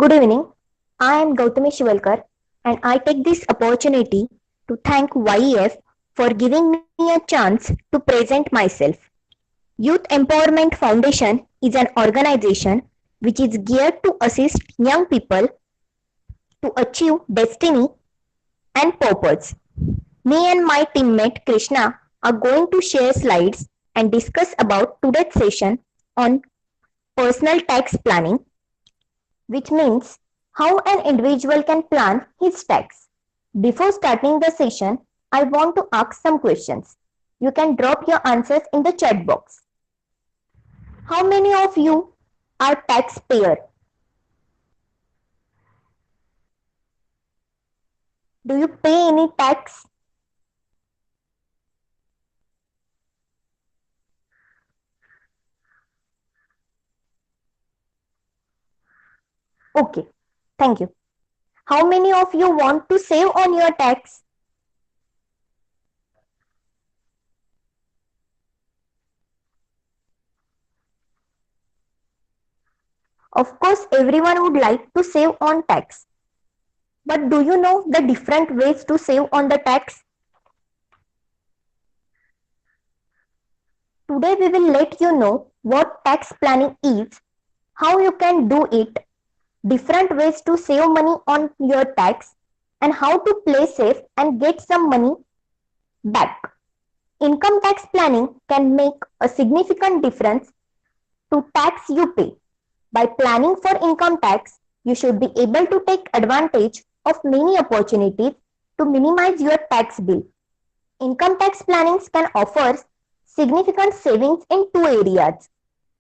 Good evening. I am Gautami Shivalkar and I take this opportunity to thank YEF for giving me a chance to present myself. Youth Empowerment Foundation is an organization which is geared to assist young people to achieve destiny and purpose. Me and my teammate Krishna are going to share slides and discuss about today's session on personal tax planning, which means how an individual can plan his tax. Before starting the session, I want to ask some questions. You can drop your answers in the chat box. How many of you are taxpayer? Do you pay any tax? Okay, thank you. How many of you want to save on your tax? Of course, everyone would like to save on tax. But do you know the different ways to save on the tax? Today we will let you know what tax planning is, how you can do it, different ways to save money on your tax, and how to play safe and get some money back. Income tax planning can make a significant difference to tax you pay. By planning for income tax, you should be able to take advantage of many opportunities to minimize your tax bill. Income tax planning can offer significant savings in two areas.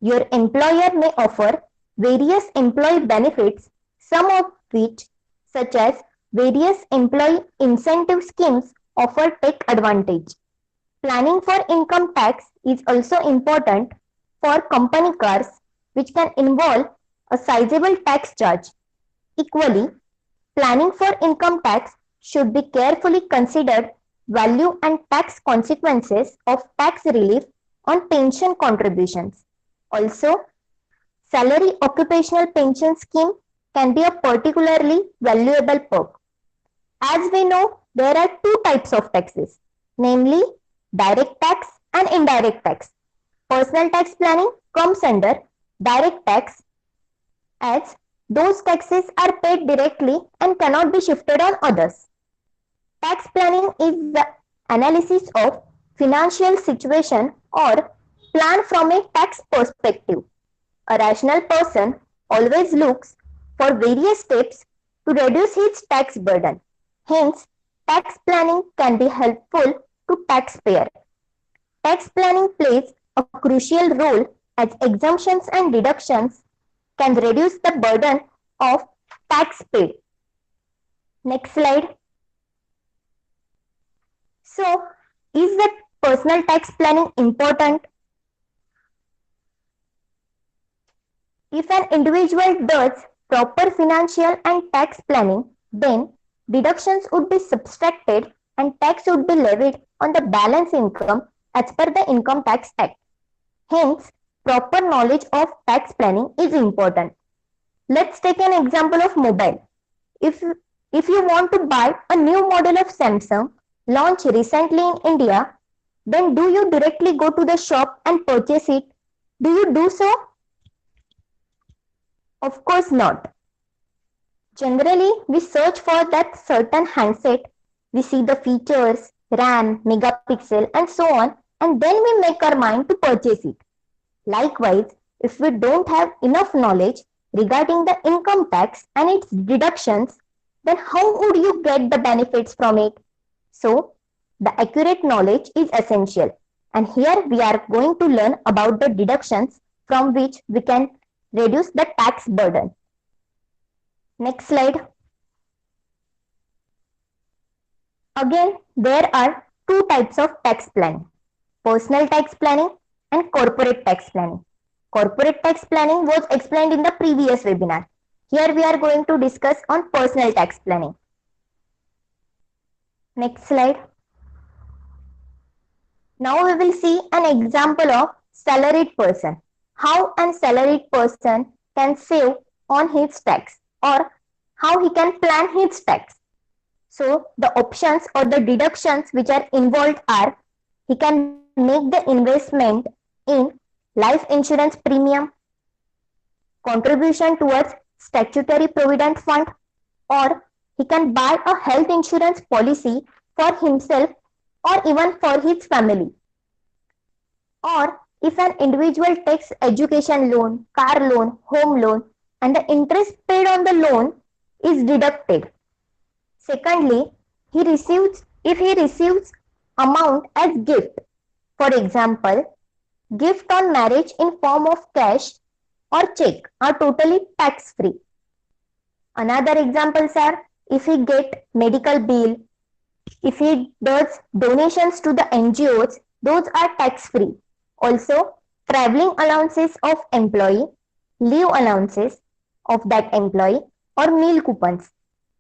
Your employer may offer various employee benefits, some of which, such as various employee incentive schemes, offer take advantage. Planning for income tax is also important for company cars, which can involve a sizable tax charge. Equally, planning for income tax should be carefully considered value and tax consequences of tax relief on pension contributions. Also, salary occupational pension scheme can be a particularly valuable perk. As we know, there are two types of taxes, namely direct tax and indirect tax. Personal tax planning comes under direct tax as those taxes are paid directly and cannot be shifted on others. Tax planning is the analysis of financial situation or plan from a tax perspective. A rational person always looks for various steps to reduce his tax burden. Hence, tax planning can be helpful to taxpayer. Tax planning plays a crucial role as exemptions and deductions can reduce the burden of tax paid. Next slide. So, is the personal tax planning important? If an individual does proper financial and tax planning, then deductions would be subtracted and tax would be levied on the balance income as per the Income Tax Act. Hence, proper knowledge of tax planning is important. Let's take an example of mobile. If, if you want to buy a new model of Samsung launched recently in India, then do you directly go to the shop and purchase it? Do you do so? Of course not. Generally, we search for that certain handset, we see the features, RAM, megapixel, and so on, and then we make our mind to purchase it. Likewise, if we don't have enough knowledge regarding the income tax and its deductions, then how would you get the benefits from it? So, the accurate knowledge is essential. And here we are going to learn about the deductions from which we can reduce the tax burden. Next slide. Again, there are two types of tax planning, personal tax planning and corporate tax planning. Corporate tax planning was explained in the previous webinar. Here we are going to discuss on personal tax planning. Next slide. Now we will see an example of salaried person. How an salaried person can save on his tax. or how he can plan his tax. So the options or the deductions which are involved are he can make the investment in life insurance premium, contribution towards statutory provident fund, or he can buy a health insurance policy for himself or even for his family. Or if an individual takes education loan, car loan, home loan, and the interest paid on the loan is deducted. Secondly, if he receives amount as gift, for example, gift on marriage in form of cash or check are totally tax free. Another examples are if he get medical bill, if he does donations to the NGOs, those are tax free. Also, traveling allowances of employee, leave allowances of that employee, or meal coupons.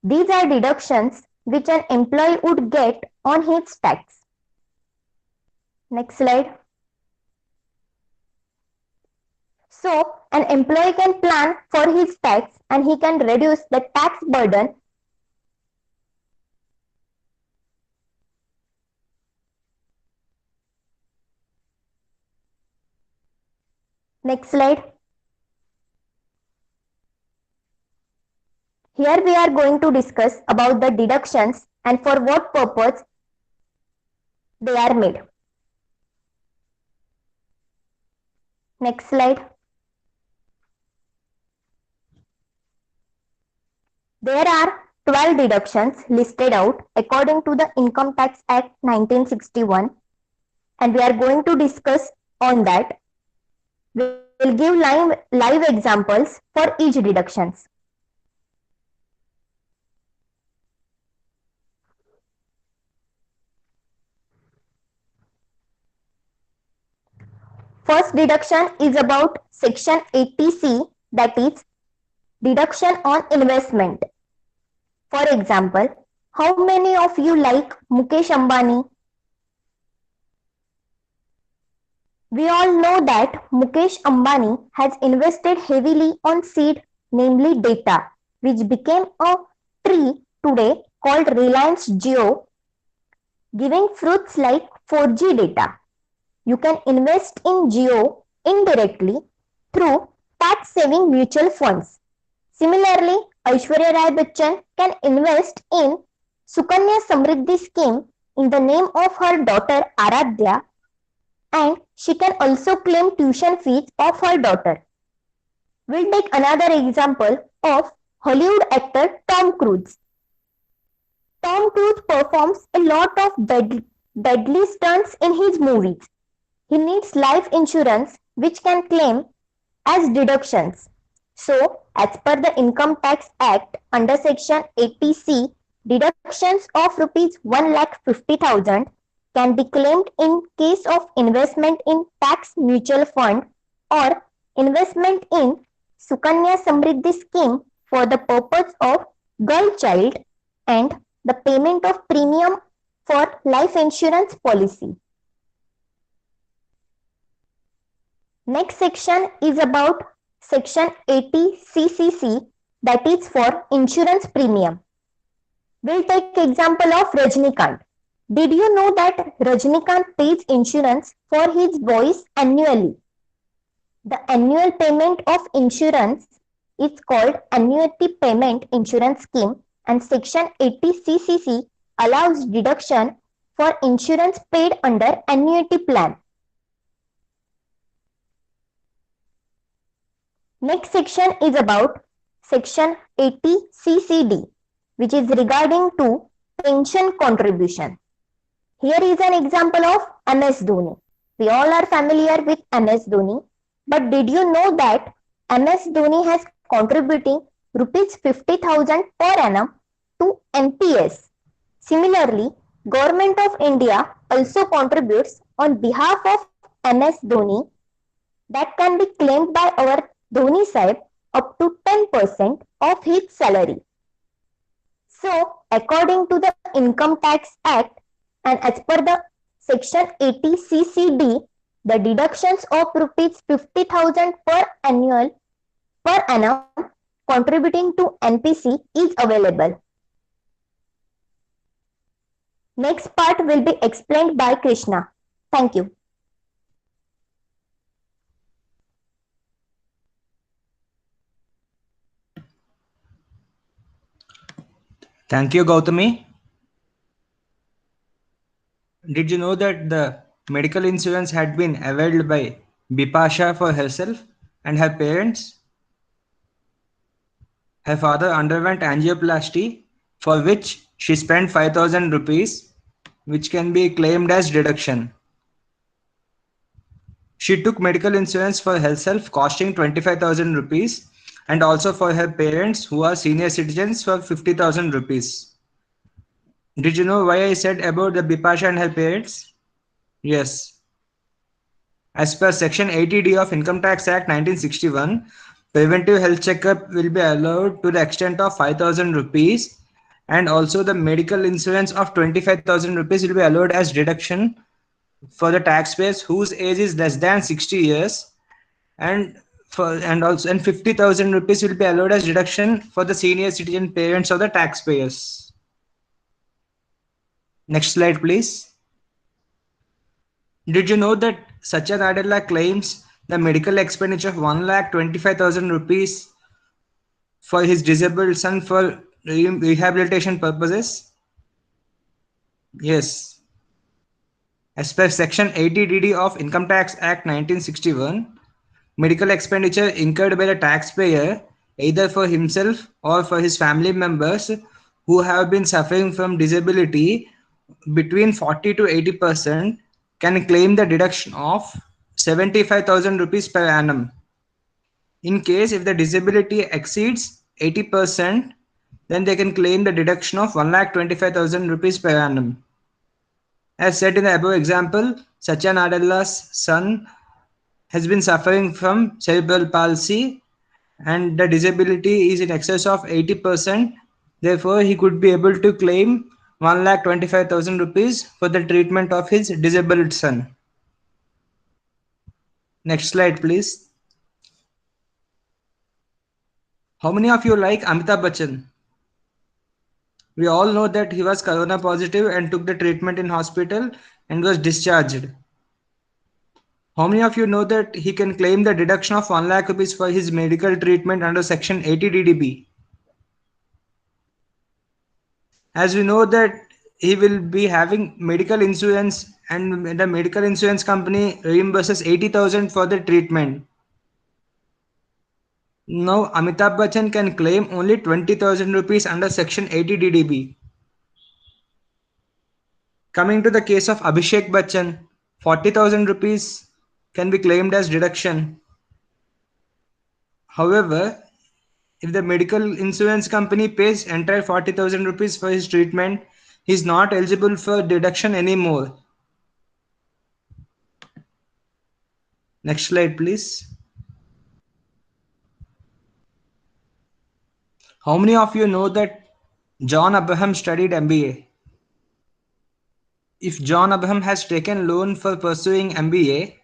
These are deductions which an employee would get on his tax. Next slide. So, an employee can plan for his tax and he can reduce the tax burden. Next slide. Here we are going to discuss about the deductions and for what purpose they are made. Next slide. There are 12 deductions listed out according to the Income Tax Act 1961 and we are going to discuss on that. We will give live examples for each deductions. First deduction is about section 80C, that is deduction on investment. For example, how many of you like Mukesh Ambani? We all know that Mukesh Ambani has invested heavily on seed, namely data, which became a tree today called Reliance Jio, giving fruits like 4G data. You can invest in Jio indirectly through tax-saving mutual funds. Similarly, Aishwarya Rai Bachchan can invest in Sukanya Samriddhi scheme in the name of her daughter Aradhya, and she can also claim tuition fees of her daughter. We'll take another example of Hollywood actor Tom Cruise. Tom Cruise performs a lot of deadly stunts in his movies. He needs life insurance which can claim as deductions. So, as per the Income Tax Act under section 80C, deductions of rupees 1,50,000 can be claimed in case of investment in tax mutual fund or investment in Sukanya Samriddhi scheme for the purpose of girl child and the payment of premium for life insurance policy. Next section is about section 80 CCC, that is for insurance premium. We'll take example of Rajnikant. Did you know that Rajnikant pays insurance for his voice annually? The annual payment of insurance is called Annuity Payment Insurance Scheme and section 80 CCC allows deduction for insurance paid under annuity plan. Next section is about section 80 CCD, which is regarding to pension contribution. Here is an example of MS Dhoni. We all are familiar with MS Dhoni, but did you know that MS Dhoni has contributing rupees 50,000 per annum to NPS? Similarly, Government of India also contributes on behalf of MS Dhoni that can be claimed by our Dhoni Sahib up to 10% of his salary. So, according to the Income Tax Act and as per the section 80 CCD, the deductions of rupees 50,000 per annum contributing to NPC is available. Next part will be explained by Krishna. Thank you. Thank you, Gautami. Did you know that the medical insurance had been availed by Bipasha for herself and her parents? Her father underwent angioplasty, for which she spent 5,000 rupees, which can be claimed as deduction. She took medical insurance for herself, costing 25,000 rupees, and also for her parents, who are senior citizens, for 50,000 rupees. Did you know why I said about the Bipasha and her parents? Yes. As per Section 80D of Income Tax Act 1961, preventive health checkup will be allowed to the extent of 5,000 rupees, and also the medical insurance of 25,000 rupees will be allowed as deduction for the taxpayers whose age is less than 60 years, and 50,000 rupees will be allowed as deduction for the senior citizen parents of the taxpayers. Next slide, please. Did you know that Satya Nadella claims the medical expenditure of 1,25,000 rupees for his disabled son for rehabilitation purposes? Yes. As per Section 80DD of Income Tax Act 1961, medical expenditure incurred by the taxpayer either for himself or for his family members who have been suffering from disability between 40 to 80% can claim the deduction of 75,000 rupees per annum. In case if the disability exceeds 80%, then they can claim the deduction of 1,25,000 rupees per annum. As said in the above example, Satya Nadella's son has been suffering from cerebral palsy and the disability is in excess of 80%. Therefore, he could be able to claim 1,25,000 rupees for the treatment of his disabled son. Next slide, please. How many of you like Amitabh Bachchan? We all know that he was corona positive and took the treatment in hospital and was discharged. How many of you know that he can claim the deduction of 1 lakh rupees for his medical treatment under Section 80 DDB? As we know that he will be having medical insurance and the medical insurance company reimburses 80,000 for the treatment. Now Amitabh Bachchan can claim only 20,000 rupees under Section 80 DDB. Coming to the case of Abhishek Bachchan, 40,000 rupees can be claimed as deduction. However, if the medical insurance company pays entire 40,000 rupees for his treatment, he is not eligible for deduction anymore. Next slide, please. How many of you know that John Abraham studied MBA? If John Abraham has taken loan for pursuing MBA,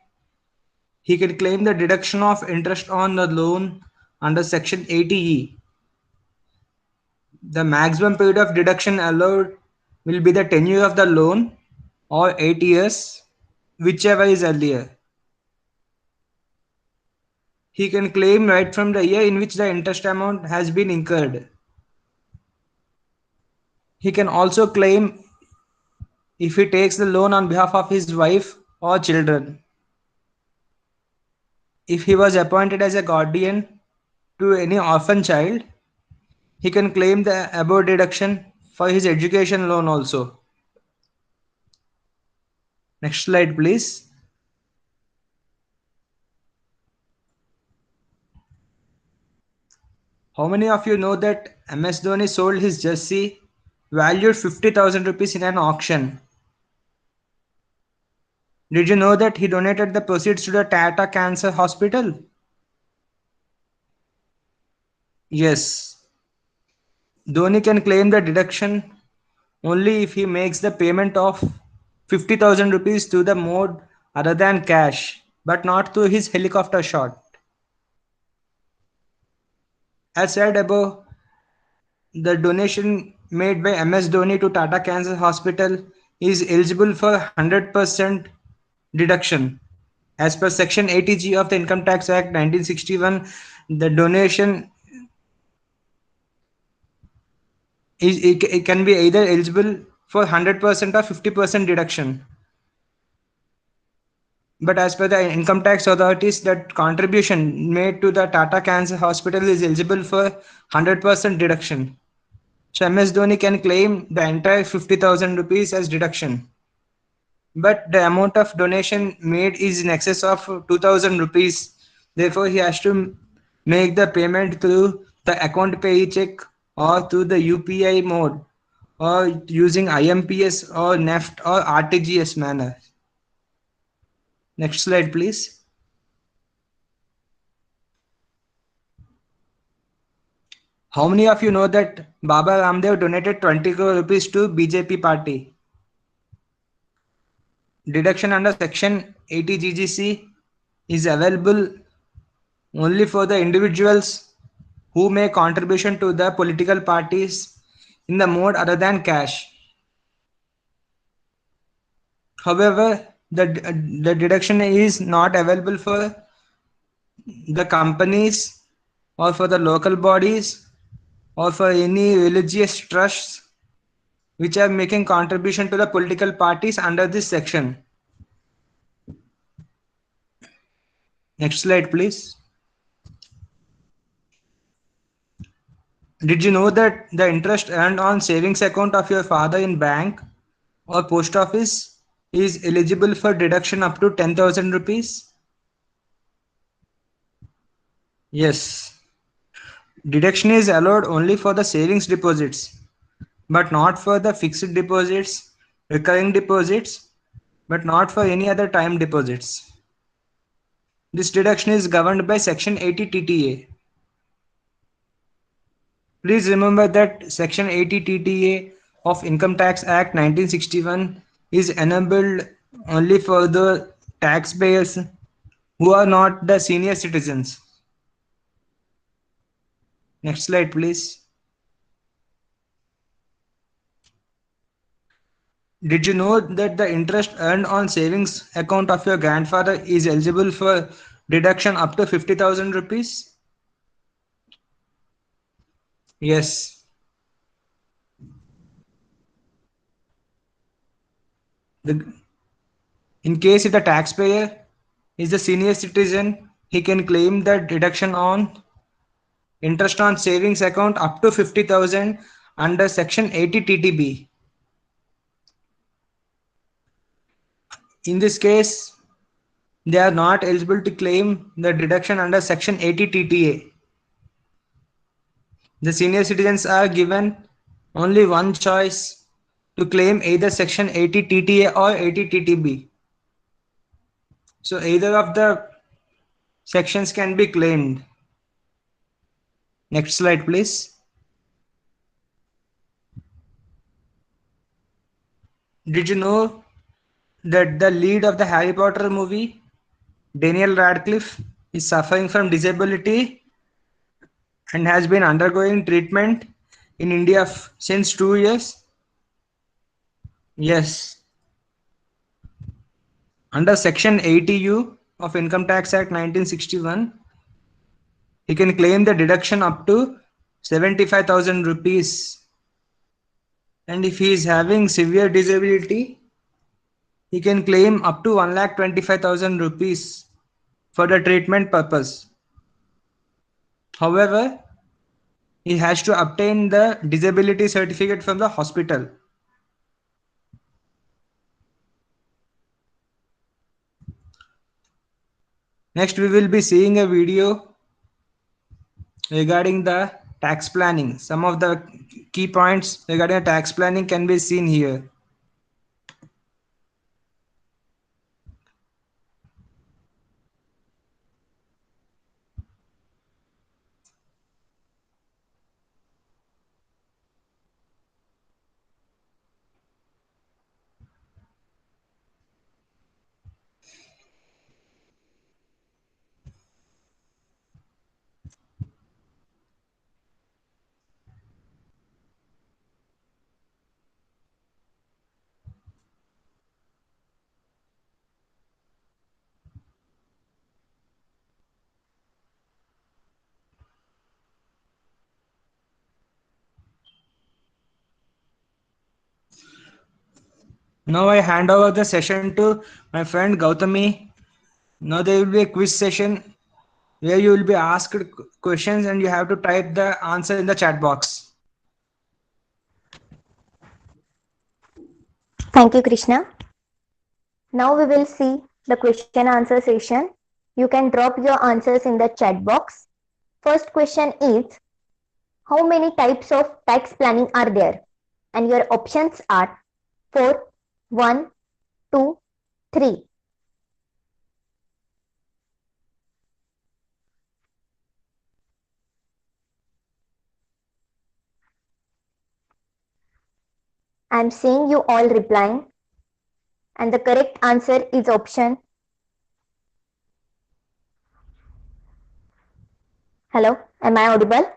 he can claim the deduction of interest on the loan under Section 80E. The maximum period of deduction allowed will be the tenure of the loan or 8 years, whichever is earlier. He can claim right from the year in which the interest amount has been incurred. He can also claim if he takes the loan on behalf of his wife or children. If he was appointed as a guardian to any orphan child, he can claim the above deduction for his education loan also. Next slide, please. How many of you know that MS Dhoni sold his jersey valued 50,000 rupees in an auction? Did you know that he donated the proceeds to the Tata Cancer Hospital? Yes. Dhoni can claim the deduction only if he makes the payment of 50,000 rupees to the mode other than cash, but not through his helicopter shot. As said above, the donation made by MS Dhoni to Tata Cancer Hospital is eligible for 100% deduction. As per Section 80G of the Income Tax Act 1961, the donation it can be either eligible for 100% or 50% deduction. But as per the income tax authorities, that contribution made to the Tata Cancer Hospital is eligible for 100% deduction. So MS Dhoni can claim the entire 50,000 rupees as deduction. But the amount of donation made is in excess of 2,000 rupees. Therefore, he has to make the payment through the account pay check or through the UPI mode or using IMPS or NEFT or RTGS manner. Next slide, please. How many of you know that Baba Ramdev donated 20 crore rupees to BJP party? Deduction under Section 80 GGC is available only for the individuals who make contribution to the political parties in the mode other than cash. However, the deduction is not available for the companies or for the local bodies or for any religious trusts which are making contribution to the political parties under this section. Next slide, please. Did you know that the interest earned on savings account of your father in bank or post office is eligible for deduction up to 10,000 rupees? Yes. Deduction is allowed only for the savings deposits, but not for the fixed deposits, recurring deposits, but not for any other time deposits. This deduction is governed by Section 80 TTA. Please remember that Section 80 TTA of Income Tax Act 1961 is enabled only for the taxpayers who are not the senior citizens. Next slide, please. Did you know that the interest earned on savings account of your grandfather is eligible for deduction up to 50,000 rupees? Yes. The, in case if the taxpayer is a senior citizen, he can claim the deduction on interest on savings account up to 50,000 under Section 80 TTB. In this case, they are not eligible to claim the deduction under Section 80 TTA. The senior citizens are given only one choice to claim either Section 80 TTA or 80 TTB. So either of the sections can be claimed. Next slide, please. Did you know that the lead of the Harry Potter movie, Daniel Radcliffe, is suffering from disability and has been undergoing treatment in India since 2 years? Yes. Under Section 80U of Income Tax Act 1961, he can claim the deduction up to 75,000 rupees. And if he is having severe disability, he can claim up to 1,25,000 rupees for the treatment purpose. However, he has to obtain the disability certificate from the hospital. Next, we will be seeing a video regarding the tax planning. Some of the key points regarding tax planning can be seen here. Now I hand over the session to my friend Gautami. Now there will be a quiz session where you will be asked questions and you have to type the answer in the chat box. Thank you, Krishna. Now we will see the question answer session. You can drop your answers in the chat box. First question is, how many types of tax planning are there? And your options are 4, 1, 2, 3. I am seeing you all replying, and the correct answer is option. Hello, am I audible?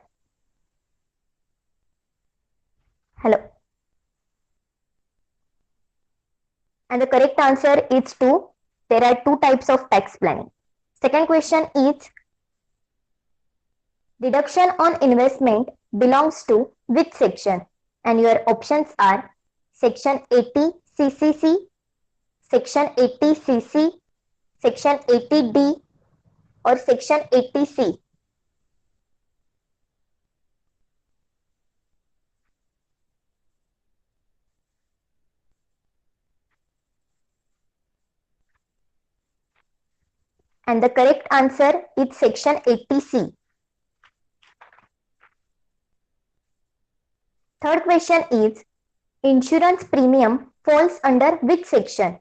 Hello. And the correct answer is 2. There are 2 types of tax planning. Second question is, deduction on investment belongs to which section? And your options are section 80 CCC, section 80 CC, section 80D, or section 80C. And the correct answer is section 80C. Third question is, insurance premium falls under which section?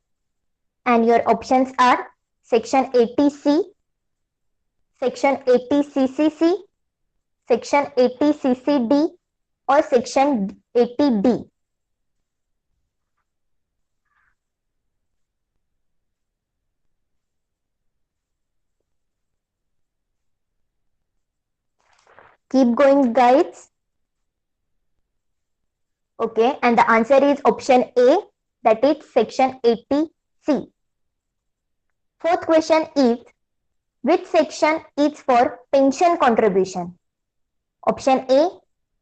And your options are section 80C, section 80CCC, section 80CCD, or section 80D. Keep going, guys. Okay, and the answer is option A, that is section 80C. Fourth question is, which section is for pension contribution? Option A,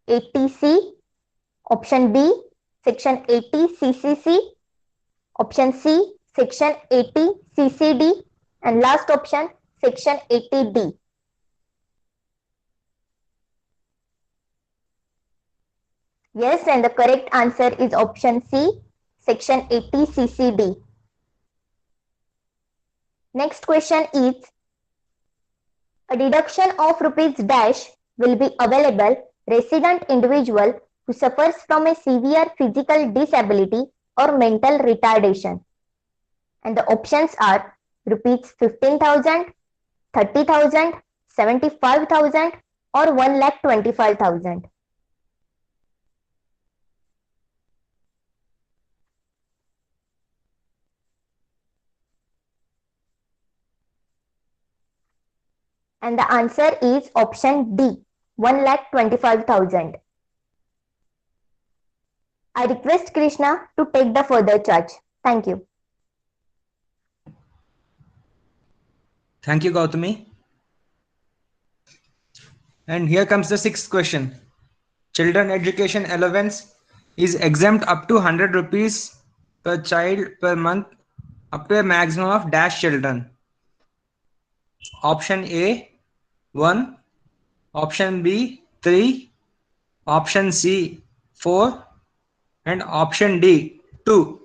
80C, option B, section 80CCC, option C, section 80CCD, and last option, section 80D. Yes, and the correct answer is option C, section 80CCD. Next question is, a deduction of rupees dash will be available resident individual who suffers from a severe physical disability or mental retardation. And the options are rupees 15,000, 30,000, 75,000, or 1,25,000. And the answer is option D, 1,25,000. I request Krishna to take the further charge. Thank you. Thank you, Gautami. And here comes the sixth question. Children education allowance is exempt up to 100 rupees per child per month up to a maximum of dash children. Option A 1, option B 3, option C 4, and option D 2.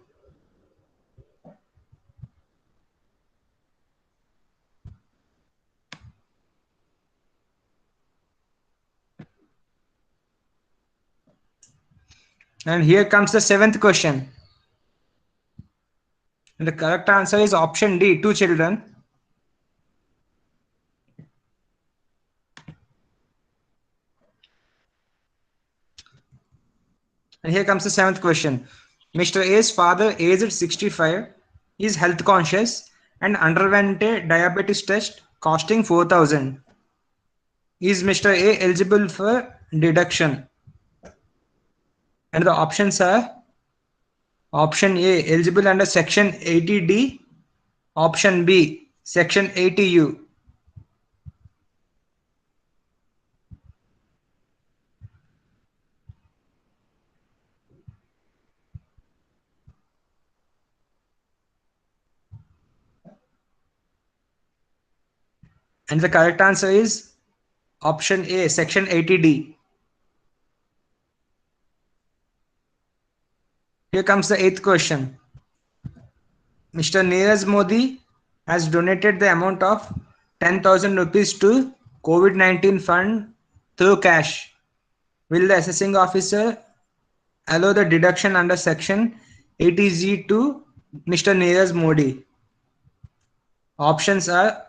And here comes the seventh question. And the correct answer is option D, 2 children. And here comes the seventh question. Mr. A's father, aged 65, is health conscious and underwent a diabetes test costing 4,000. Is Mr. A eligible for deduction? And the options are option A, eligible under section 80D, option B, section 80U. And the correct answer is option A, section 80D. Here comes the eighth question. Mr. Neeraj Modi has donated the amount of 10,000 rupees to COVID-19 fund through cash. Will the assessing officer allow the deduction under section 80G to Mr. Neeraj Modi? Options are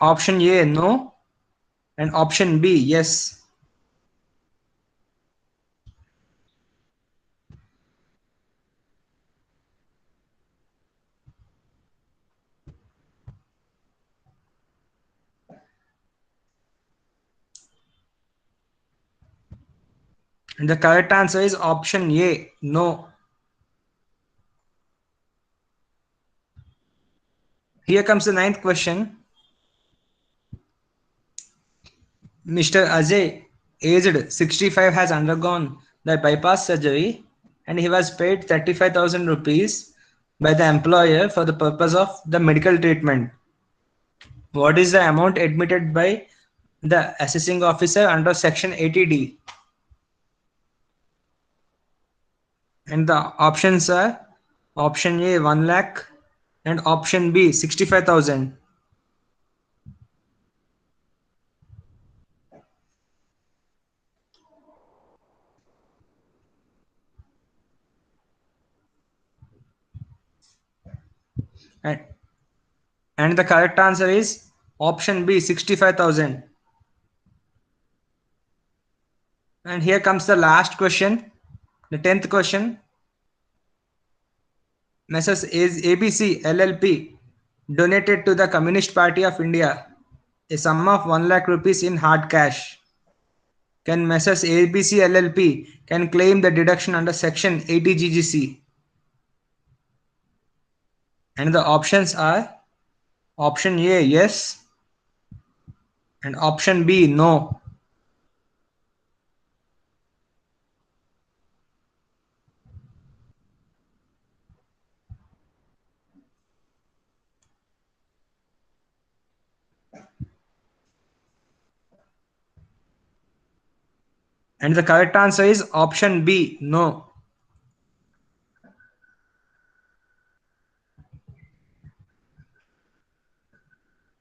option A, no, and option B, yes. And the correct answer is option A, no. Here comes the ninth question. Mr. Ajay, aged 65, has undergone the bypass surgery and he was paid 35,000 rupees by the employer for the purpose of the medical treatment. What is the amount admitted by the assessing officer under section 80D? And the options are option A 1 lakh and option B 65,000. And, and the correct answer is option B 65,000. And here comes the last question, the 10th question. Messrs. ABC LLP donated to the Communist Party of India a sum of 1 lakh rupees in hard cash. Can Messrs. ABC LLP can claim the deduction under section 80 GGC? And the options are option A, yes, and option B, no. And the correct answer is option B, no.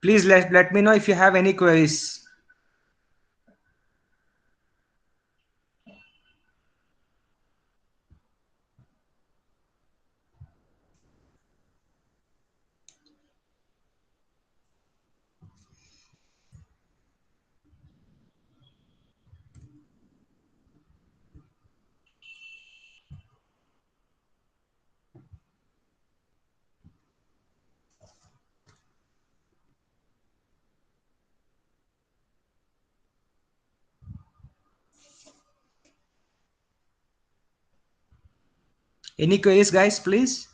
Please let me know if you have any queries. Any queries, guys, please?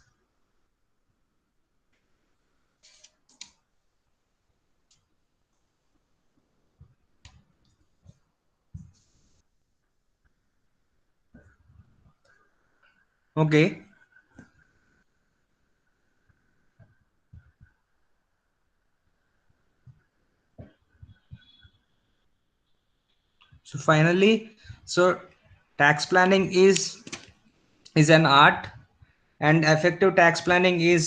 Okay. So finally, so tax planning is an art, and effective tax planning a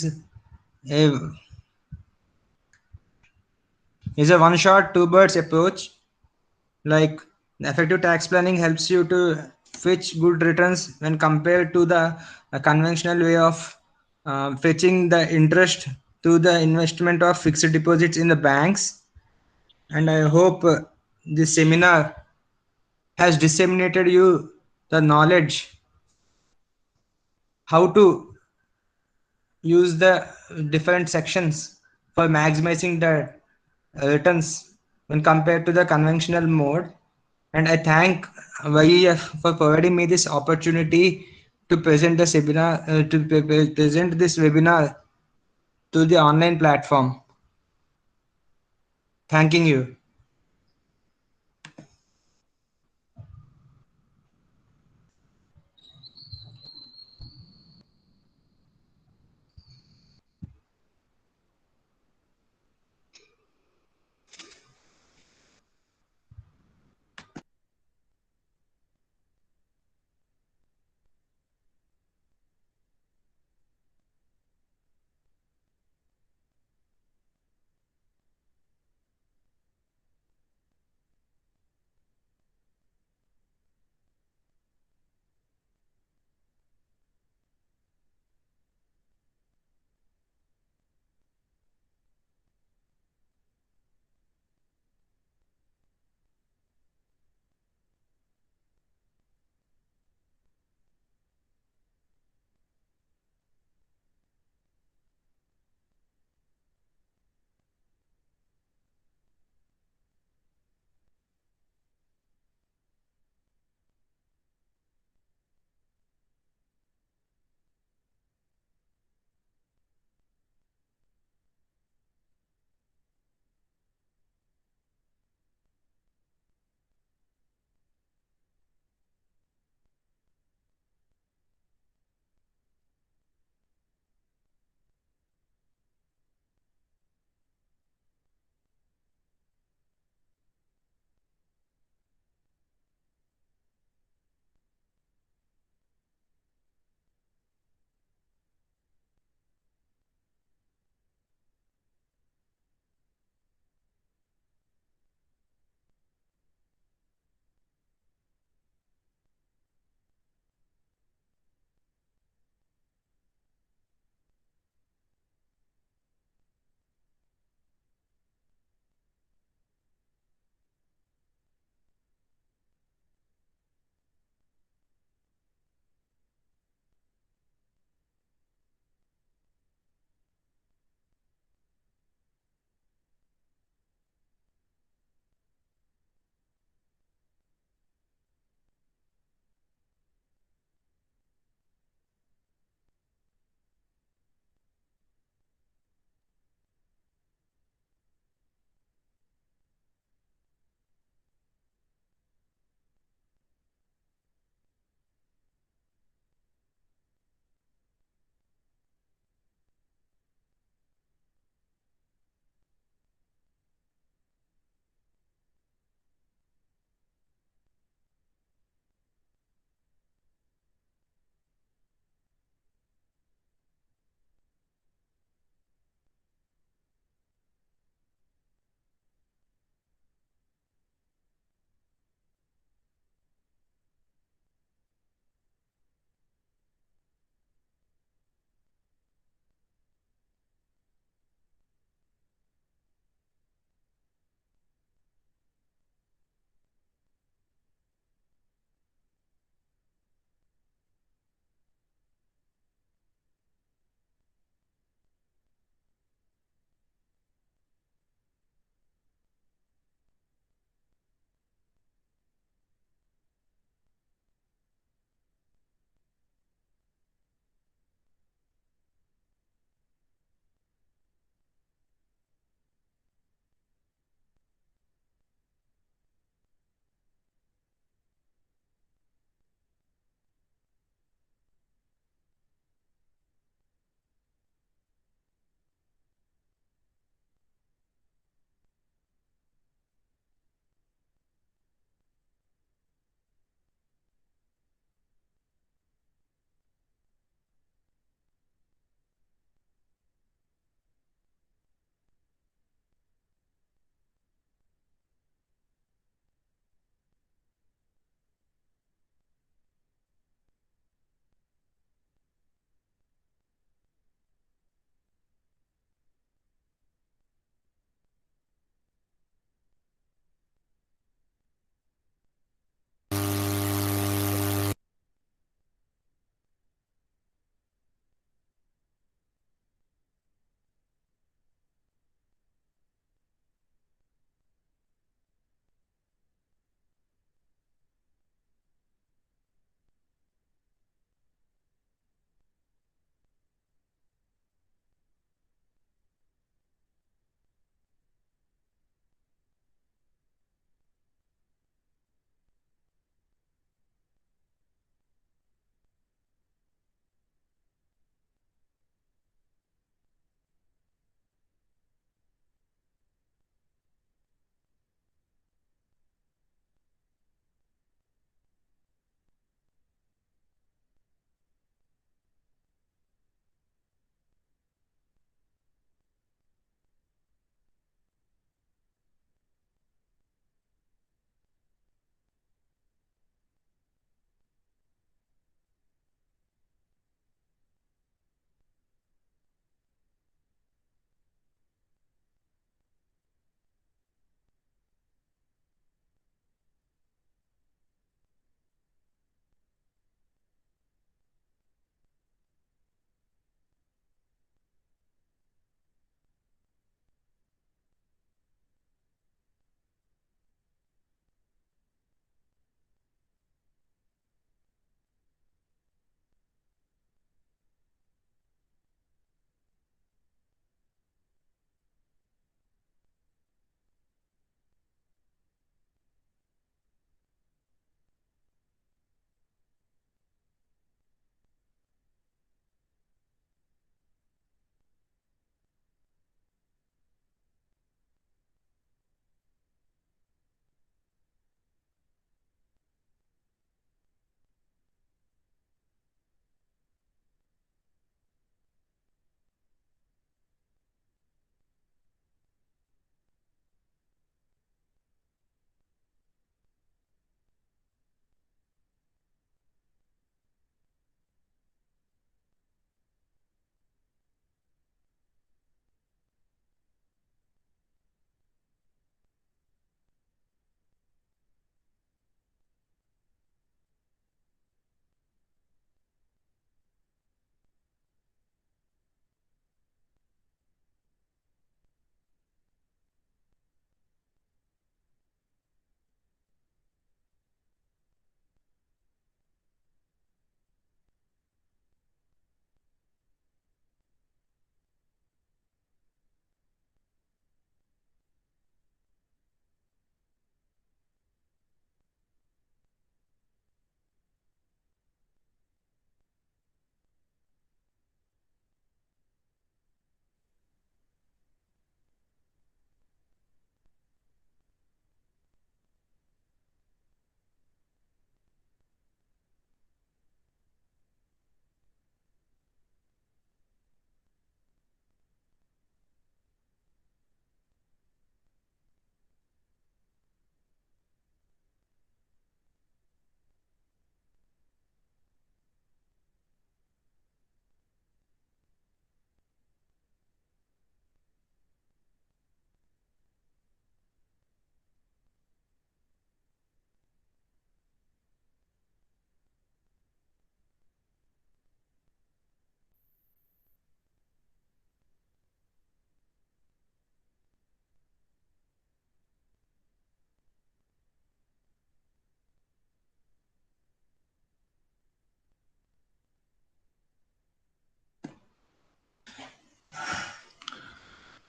a one shot two birds approach. Like, effective tax planning helps you to fetch good returns when compared to the conventional way of fetching the interest to the investment of fixed deposits in the banks. And I hope this seminar has disseminated you the knowledge how to use the different sections for maximizing the returns when compared to the conventional mode. And I thank YEF for providing me this opportunity to present the seminar, present this webinar to the online platform. Thanking you.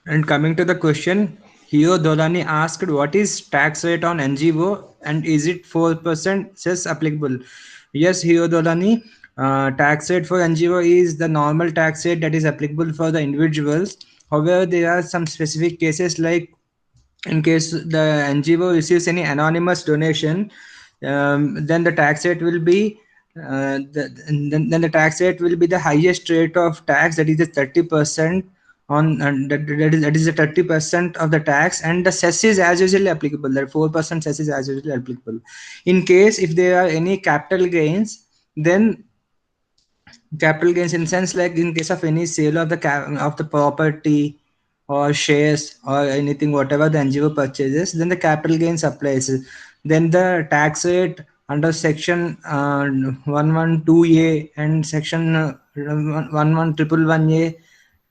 And coming to the question, Hio Dolani asked what is tax rate on NGO and is it 4% says applicable? Yes, Hio Dolani, tax rate for NGO is the normal tax rate that is applicable for the individuals. However, there are some specific cases like in case the NGO receives any anonymous donation, then the tax rate will be then the tax rate will be the highest rate of tax, that is the 30% on that is the 30% of the tax, and the cess is as usually applicable, that 4% cess is as usually applicable. In case if there are any capital gains, then capital gains in sense like in case of any sale of the of the property or shares or anything whatever the NGO purchases, then the capital gains applies. Then the tax rate under section 112A and section 11111A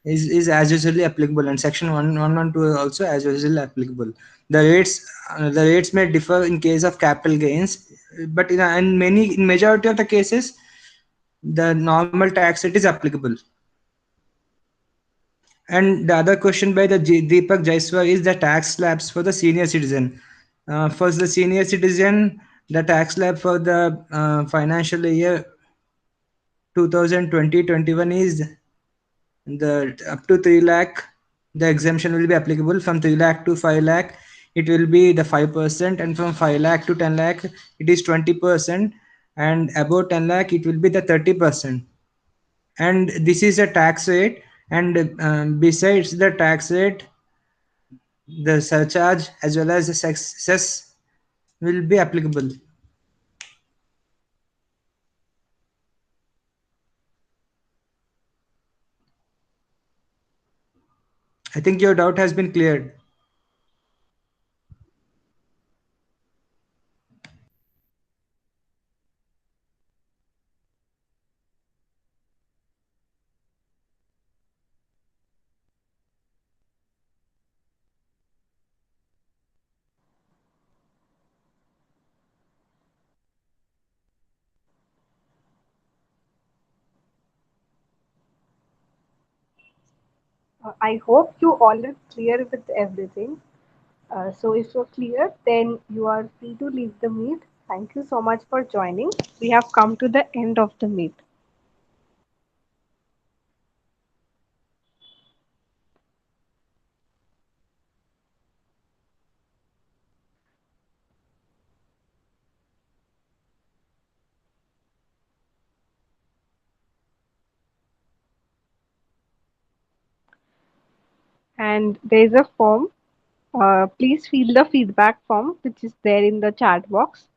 is as usually applicable, and section 112 also as usually applicable. The rates may differ in case of capital gains, but in majority of the cases the normal tax rate is applicable. And the other question by the Deepak Jaiswal is the tax slabs for the senior citizen. For the senior citizen, the tax slab for the financial year 2020-21 is the up to 3 lakh. The exemption will be applicable from 3 lakh to 5 lakh. It will be the 5%, and from 5 lakh to 10 lakh, it is 20%, and above 10 lakh, it will be the 30%. And this is a tax rate, and besides the tax rate, the surcharge as well as the cess will be applicable. I think your doubt has been cleared. I hope you all are clear with everything. So if you're clear, then you are free to leave the meet. Thank you so much for joining. We have come to the end of the meet. And there is a form. Please fill the feedback form which is there in the chat box.